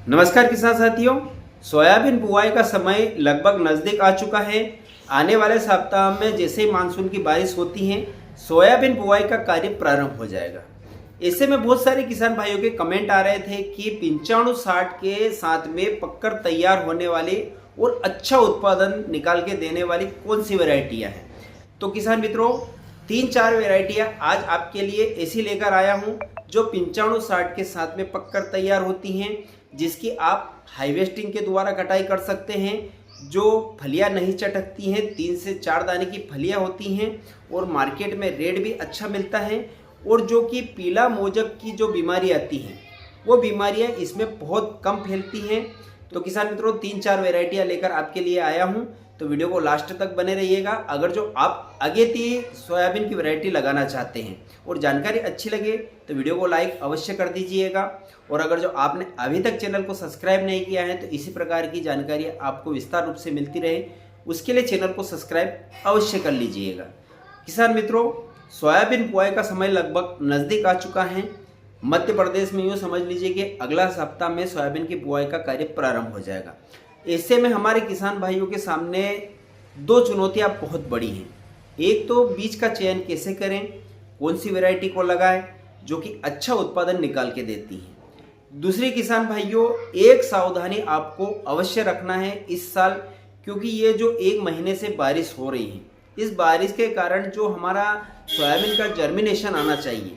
नमस्कार किसान साथियों। सोयाबीन बुआई का समय लगभग नज़दीक आ चुका है। आने वाले सप्ताह में जैसे ही मानसून की बारिश होती है, सोयाबीन बुआई का कार्य प्रारंभ हो जाएगा। ऐसे में बहुत सारे किसान भाइयों के कमेंट आ रहे थे कि 95-60 के साथ में पककर तैयार होने वाली और अच्छा उत्पादन निकाल के देने वाली कौन सी वैरायटियाँ हैं। तो किसान मित्रों, 3-4 वैरायटियाँ आज आपके लिए ऐसी लेकर आया हूँ जो 95-60 के साथ में पककर तैयार होती हैं, जिसकी आप हार्वेस्टिंग के द्वारा कटाई कर सकते हैं। जो फलियां नहीं चटकती हैं, 3 से 4 दाने की फलियां होती हैं और मार्केट में रेट भी अच्छा मिलता है। और जो कि पीला मोजक की जो बीमारी आती है, वो बीमारियां इसमें बहुत कम फैलती हैं। तो किसान मित्रों, 3-4 वैरायटियां लेकर आपके लिए आया हूं, तो वीडियो को लास्ट तक बने रहिएगा। अगर जो आप अगेती सोयाबीन की वैरायटी लगाना चाहते हैं और जानकारी अच्छी लगे तो वीडियो को लाइक अवश्य कर दीजिएगा। और अगर जो आपने अभी तक चैनल को सब्सक्राइब नहीं किया है तो इसी प्रकार की जानकारी आपको विस्तार रूप से मिलती रहे, उसके लिए चैनल को सब्सक्राइब अवश्य कर लीजिएगा। किसान मित्रों, सोयाबीन बुआई का समय लगभग नज़दीक आ चुका है। मध्य प्रदेश में यूँ समझ लीजिए कि अगला सप्ताह में सोयाबीन की बुआई का कार्य प्रारंभ हो जाएगा। ऐसे में हमारे किसान भाइयों के सामने दो चुनौतियाँ बहुत बड़ी हैं। एक तो बीज का चयन कैसे करें, कौन सी वैरायटी को लगाएं जो कि अच्छा उत्पादन निकाल के देती है। दूसरी किसान भाइयों, एक सावधानी आपको अवश्य रखना है इस साल, क्योंकि ये जो 1 महीने से बारिश हो रही है, इस बारिश के कारण जो हमारा सोयाबीन का जर्मिनेशन आना चाहिए,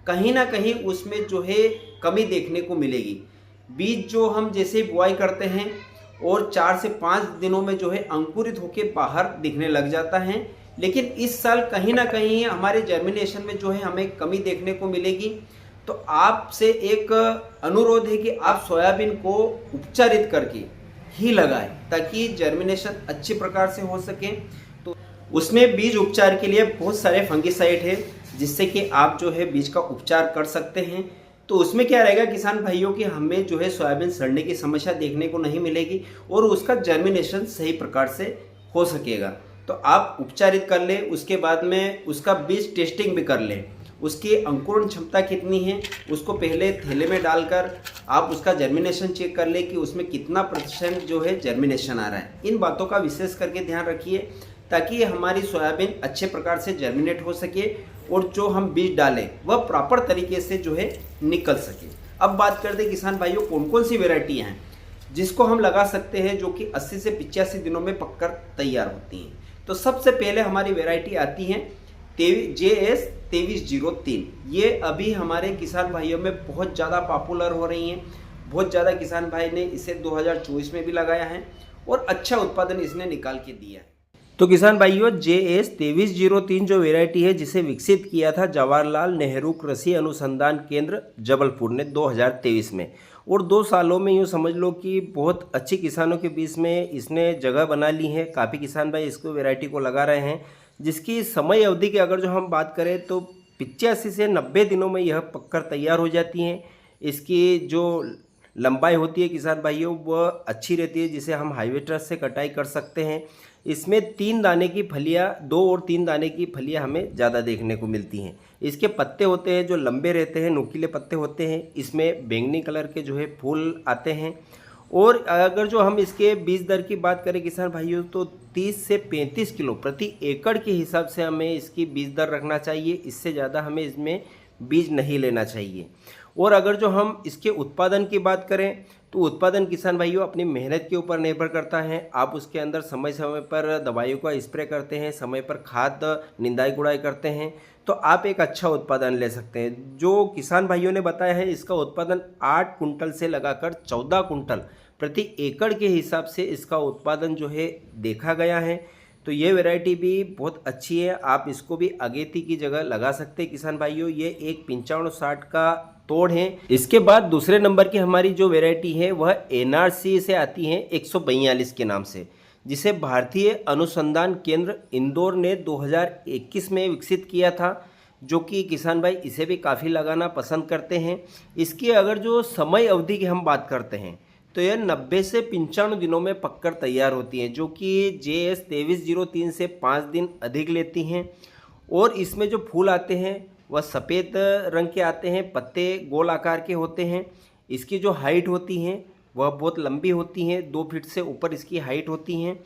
कहीं ना कहीं उसमें जो है कमी देखने को मिलेगी। बीज जो हम जैसे बुआई करते हैं और 4 से 5 दिनों में जो है अंकुरित होकर बाहर दिखने लग जाता है, लेकिन इस साल कहीं ना कहीं हमारे जर्मिनेशन में जो है हमें कमी देखने को मिलेगी। तो आपसे एक अनुरोध है कि आप सोयाबीन को उपचारित करके ही लगाएं ताकि जर्मिनेशन अच्छी प्रकार से हो सके। तो उसमें बीज उपचार के लिए बहुत सारे फंगिसाइड है, जिससे कि आप जो है बीज का उपचार कर सकते हैं। तो उसमें क्या रहेगा किसान भाइयों कि हमें जो है सोयाबीन सड़ने की समस्या देखने को नहीं मिलेगी और उसका जर्मिनेशन सही प्रकार से हो सकेगा। तो आप उपचारित कर लें, उसके बाद में उसका बीज टेस्टिंग भी कर लें, उसकी अंकुरण क्षमता कितनी है उसको पहले थैले में डालकर आप उसका जर्मिनेशन चेक कर ले कि उसमें कितना % जो है जर्मिनेशन आ रहा है। इन बातों का विशेष करके ध्यान रखिए ताकि हमारी सोयाबीन अच्छे प्रकार से जर्मिनेट हो सके और जो हम बीज डालें वह प्रॉपर तरीके से जो है निकल सके। अब बात करते हैं किसान भाइयों, कौन कौन सी वेराइटियाँ हैं जिसको हम लगा सकते हैं जो कि 80 से 85 दिनों में पककर तैयार होती हैं। तो सबसे पहले हमारी वेराइटी आती है JS 2303। ये अभी हमारे किसान भाइयों में बहुत ज़्यादा पॉपुलर हो रही हैं। बहुत ज़्यादा किसान भाई ने इसे 2024 में भी लगाया है और अच्छा उत्पादन इसने निकाल के दिया है। तो किसान भाइयों, JS 2303 जो वेराइटी है, जिसे विकसित किया था जवाहरलाल नेहरू कृषि अनुसंधान केंद्र जबलपुर ने 2023 में, और 2 सालों में यूँ समझ लो कि बहुत अच्छी किसानों के बीच में इसने जगह बना ली है। काफ़ी किसान भाई इसको वेराइटी को लगा रहे हैं, जिसकी समय अवधि की अगर जो हम बात करें तो 85 से 90 दिनों में यह पककर तैयार हो जाती हैं। इसकी जो लंबाई होती है किसान भाइयों वह अच्छी रहती है, जिसे हम हार्वेस्टर से कटाई कर सकते हैं। इसमें 3 दाने की फलियां, 2 और 3 दाने की फलियां हमें ज़्यादा देखने को मिलती हैं। इसके पत्ते होते हैं जो लंबे रहते हैं, नुकीले पत्ते होते हैं। इसमें बैंगनी कलर के जो है फूल आते हैं। और अगर जो हम इसके बीज दर की बात करें किसान भाइयों, तो 30 से 35 किलो प्रति एकड़ के हिसाब से हमें इसकी बीज दर रखना चाहिए। इससे ज़्यादा हमें इसमें बीज नहीं लेना चाहिए। और अगर जो हम इसके उत्पादन की बात करें तो उत्पादन किसान भाइयों अपनी मेहनत के ऊपर निर्भर करता है। आप उसके अंदर समय समय पर दवाइयों का स्प्रे करते हैं, समय पर खाद निंदाई गुड़ाई करते हैं, तो आप एक अच्छा उत्पादन ले सकते हैं। जो किसान भाइयों ने बताया है, इसका उत्पादन 8 कुंटल से लगाकर 14 कुंटल प्रति एकड़ के हिसाब से इसका उत्पादन जो है देखा गया है। तो ये वैरायटी भी बहुत अच्छी है, आप इसको भी अगेती की जगह लगा सकते हैं किसान भाइयों। ये एक 95-60 का तोड़ है। इसके बाद दूसरे नंबर की हमारी जो वैरायटी है वह NRC से आती है 142 के नाम से, जिसे भारतीय अनुसंधान केंद्र इंदौर ने 2021 में विकसित किया था, जो कि किसान भाई इसे भी काफ़ी लगाना पसंद करते हैं। इसकी अगर जो समय अवधि की हम बात करते हैं तो यह 90 से 95 दिनों में पककर तैयार होती हैं, जो कि JS 2303 से 5 दिन अधिक लेती हैं। और इसमें जो फूल आते हैं वह सफ़ेद रंग के आते हैं, पत्ते गोल आकार के होते हैं। इसकी जो हाइट होती है वह बहुत लंबी होती हैं, 2 फीट से ऊपर इसकी हाइट होती हैं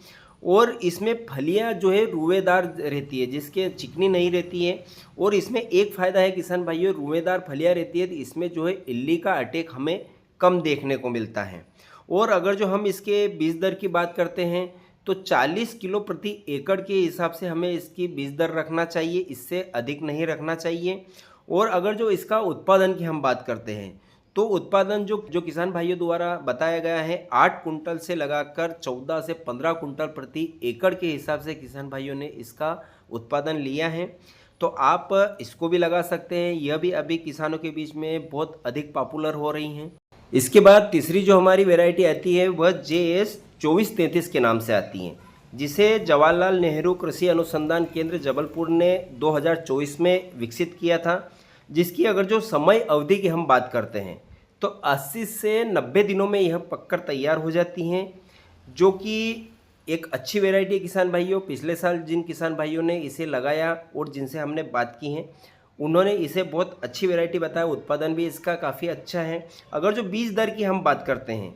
और इसमें फलियां जो है रुएदार रहती है, जिसके चिकनी नहीं रहती है। और इसमें एक फ़ायदा है किसान भाइयों, रुएदार फलियां रहती है तो इसमें जो है इल्ली का अटैक हमें कम देखने को मिलता है। और अगर जो हम इसके बीज दर की बात करते हैं तो 40 किलो प्रति एकड़ के हिसाब से हमें इसकी बीज दर रखना चाहिए, इससे अधिक नहीं रखना चाहिए। और अगर जो इसका उत्पादन की हम बात करते हैं तो उत्पादन जो किसान भाइयों द्वारा बताया गया है 8 कुंटल से लगाकर 14 से 15 कुंटल प्रति एकड़ के हिसाब से किसान भाइयों ने इसका उत्पादन लिया है। तो आप इसको भी लगा सकते हैं, यह भी अभी किसानों के बीच में बहुत अधिक पॉपुलर हो रही हैं। इसके बाद तीसरी जो हमारी वैरायटी आती है वह JS 2433 के नाम से आती है, जिसे जवाहरलाल नेहरू कृषि अनुसंधान केंद्र जबलपुर ने 2024 में विकसित किया था। जिसकी अगर जो समय अवधि की हम बात करते हैं तो 80 से 90 दिनों में यह पककर तैयार हो जाती हैं, जो कि एक अच्छी वैरायटी है किसान भाइयों। पिछले साल जिन किसान भाइयों ने इसे लगाया और जिनसे हमने बात की है उन्होंने इसे बहुत अच्छी वैरायटी बताया, उत्पादन भी इसका काफ़ी अच्छा है। अगर जो बीज दर की हम बात करते हैं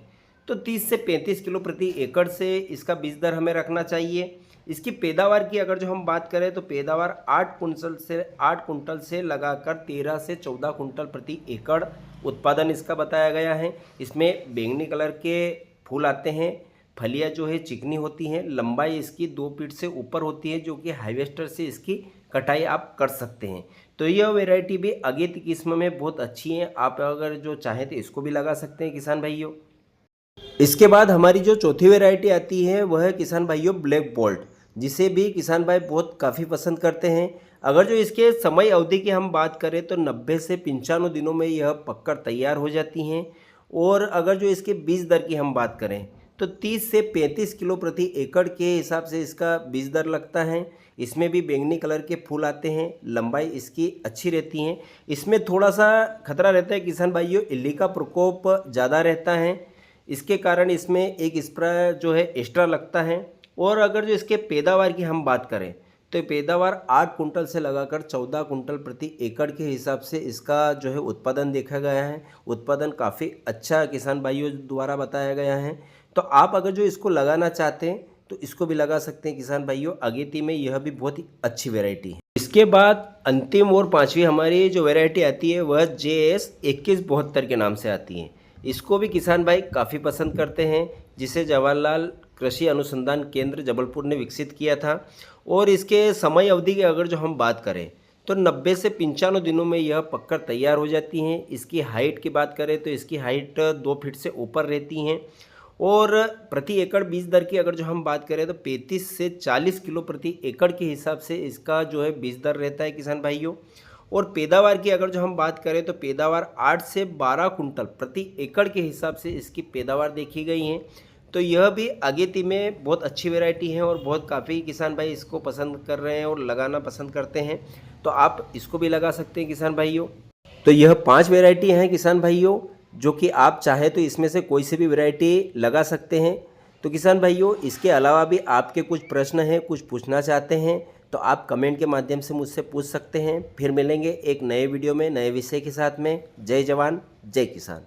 तो 30 से 35 किलो प्रति एकड़ से इसका बीज दर हमें रखना चाहिए। इसकी पैदावार की अगर जो हम बात करें तो पैदावार 8 कुंटल से लगाकर 13 से 14 कुंटल प्रति एकड़ उत्पादन इसका बताया गया है। इसमें बैंगनी कलर के फूल आते हैं, फलियां जो है चिकनी होती हैं, लंबाई इसकी 2 फीट से ऊपर होती है, जो कि हार्वेस्टर से इसकी कटाई आप कर सकते हैं। तो यह वैरायटी भी अगेती किस्म में बहुत अच्छी है, आप अगर जो चाहें तो इसको भी लगा सकते हैं किसान भाइयों। इसके बाद हमारी जो चौथी वैरायटी आती है वह है किसान भाइयों ब्लैक बोल्ट, जिसे भी किसान भाई बहुत काफ़ी पसंद करते हैं। अगर जो इसके समय अवधि की हम बात करें तो 90 से 95 दिनों में यह पककर तैयार हो जाती हैं। और अगर जो इसके बीज दर की हम बात करें तो 30 से 35 किलो प्रति एकड़ के हिसाब से इसका बीज दर लगता है। इसमें भी बैंगनी कलर के फूल आते हैं, लंबाई इसकी अच्छी रहती है। इसमें थोड़ा सा खतरा रहता है किसान भाइयों, इल्ली का प्रकोप ज़्यादा रहता है, इसके कारण इसमें एक स्प्रे जो है एक्स्ट्रा लगता है। और अगर जो इसके पैदावार की हम बात करें तो पैदावार 8 कुंटल से लगाकर 14 कुंटल प्रति एकड़ के हिसाब से इसका जो है उत्पादन देखा गया है। उत्पादन काफ़ी अच्छा किसान भाइयों द्वारा बताया गया है। तो आप अगर जो इसको लगाना चाहते हैं तो इसको भी लगा सकते हैं किसान भाइयों, अगेती में यह भी बहुत ही अच्छी वैरायटी है। इसके बाद अंतिम और पाँचवीं हमारी जो वैरायटी आती है वह JS 2172 के नाम से आती है। इसको भी किसान भाई काफ़ी पसंद करते हैं, जिसे जवाहरलाल कृषि अनुसंधान केंद्र जबलपुर ने विकसित किया था। और इसके समय अवधि की अगर जो हम बात करें तो 90 से 95 दिनों में यह पककर तैयार हो जाती हैं। इसकी हाइट की बात करें तो इसकी हाइट 2 फीट से ऊपर रहती हैं। और प्रति एकड़ बीज दर की अगर जो हम बात करें तो 35 से 40 किलो प्रति एकड़ के हिसाब से इसका जो है बीज दर रहता है किसान भाइयों। और पैदावार की अगर जो हम बात करें तो पैदावार 8 से 12 कुंटल प्रति एकड़ के हिसाब से इसकी पैदावार देखी गई है। तो यह भी अगेती में बहुत अच्छी वैरायटी है और बहुत काफ़ी किसान भाई इसको पसंद कर रहे हैं और लगाना पसंद करते हैं। तो आप इसको भी लगा सकते हैं किसान भाइयों। तो यह 5 वैरायटी हैं किसान भाइयों, जो कि आप चाहे तो इसमें से कोई सी भी वैरायटी लगा सकते हैं। तो किसान भाइयों, इसके अलावा भी आपके कुछ प्रश्न हैं, कुछ पूछना चाहते हैं तो आप कमेंट के माध्यम से मुझसे पूछ सकते हैं। फिर मिलेंगे एक नए वीडियो में नए विषय के साथ में। जय जवान जय किसान।